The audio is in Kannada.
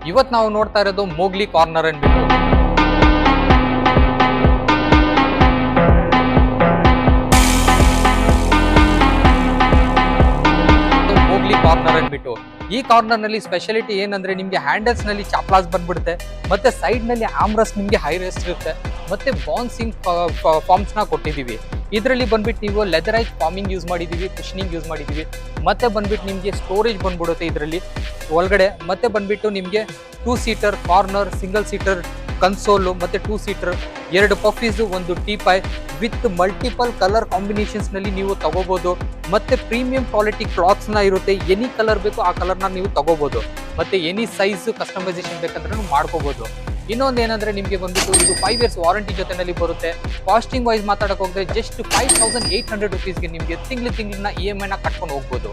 ಇವತ್ತು ನಾವು ನೋಡ್ತಾ ಇರೋದು ಮೋಗ್ಲಿ ಕಾರ್ನರ್ ಅಂದ್ಬಿಟ್ಟು. ಮೋಗ್ಲಿ ಕಾರ್ನರ್ ಅಂದ್ಬಿಟ್ಟು ಈ ಕಾರ್ನರ್ ನಲ್ಲಿ ಸ್ಪೆಷಾಲಿಟಿ ಏನಂದ್ರೆ ನಿಮ್ಗೆ ಹ್ಯಾಂಡಲ್ಸ್ ನಲ್ಲಿ ಚಾಪ್ಲಾಸ್ ಬಂದ್ಬಿಡುತ್ತೆ, ಮತ್ತೆ ಸೈಡ್ ನಲ್ಲಿ ಆಮ್ರಸ್ ನಿಮ್ಗೆ ಹೈ ರೆಸ್ಟ್ ಇರುತ್ತೆ, ಮತ್ತೆ ಬೌನ್ಸಿಂಗ್ ಫಾರ್ಮ್ಸ್ ನ ಕೊಟ್ಟಿದೀವಿ. ಇದರಲ್ಲಿ ಬಂದ್ಬಿಟ್ಟು ನೀವು ಲೆದರೈಸ್ ಫಾರ್ಮಿಂಗ್ ಯೂಸ್ ಮಾಡಿದೀವಿ, ಕುಷನಿಂಗ್ ಯೂಸ್ ಮಾಡಿದೀವಿ, ಮತ್ತೆ ಬಂದ್ಬಿಟ್ಟು ನಿಮ್ಗೆ ಸ್ಟೋರೇಜ್ ಬಂದ್ಬಿಡುತ್ತೆ ಇದರಲ್ಲಿ ಒಳಗಡೆ. ಮತ್ತೆ ಬಂದ್ಬಿಟ್ಟು ನಿಮ್ಗೆ 2 ಸೀಟರ್ ಕಾರ್ನರ್, ಸಿಂಗಲ್ ಸೀಟರ್ ಕನ್ಸೋಲು, ಮತ್ತೆ 2 ಸೀಟರ್, 2 ಪಫೀಸ್, ಒಂದು teapoy with multiple colour combinations ನಲ್ಲಿ ನೀವು ತಗೋಬಹುದು. ಮತ್ತೆ ಪ್ರೀಮಿಯಂ ಕ್ವಾಲಿಟಿ ಕ್ಲಾತ್ಸ್ ನ ಇರುತ್ತೆ, ಎನಿ ಕಲರ್ ಬೇಕು ಆ ಕಲರ್ ನ ನೀವು ತಗೋಬಹುದು. ಮತ್ತೆ ಎನಿ ಸೈಜ್ ಕಸ್ಟಮೈಸೇಷನ್ ಬೇಕಂದ್ರೆ ಮಾಡಕೋಬಹುದು. ಇನ್ನೊಂದು ಏನಂದ್ರೆ ನಿಮಗೆ ಬಂದ್ಬಿಟ್ಟು ಇದು 5 ಇಯರ್ಸ್ ವಾರಂಟಿ ಜೊತೆನಲ್ಲಿ ಬರುತ್ತೆ. ಕಾಸ್ಟಿಂಗ್ ವೈಸ್ ಮಾತಾಡಕ್ ಹೋದ್ರೆ ಜಸ್ಟ್ 5800 ರುಪೀಸ್ಗೆ ನಿಮಗೆ ತಿಂಗಳಿನ EMI ನ ಕಟ್ಕೊಂಡು ಹೋಗ್ಬೋದು.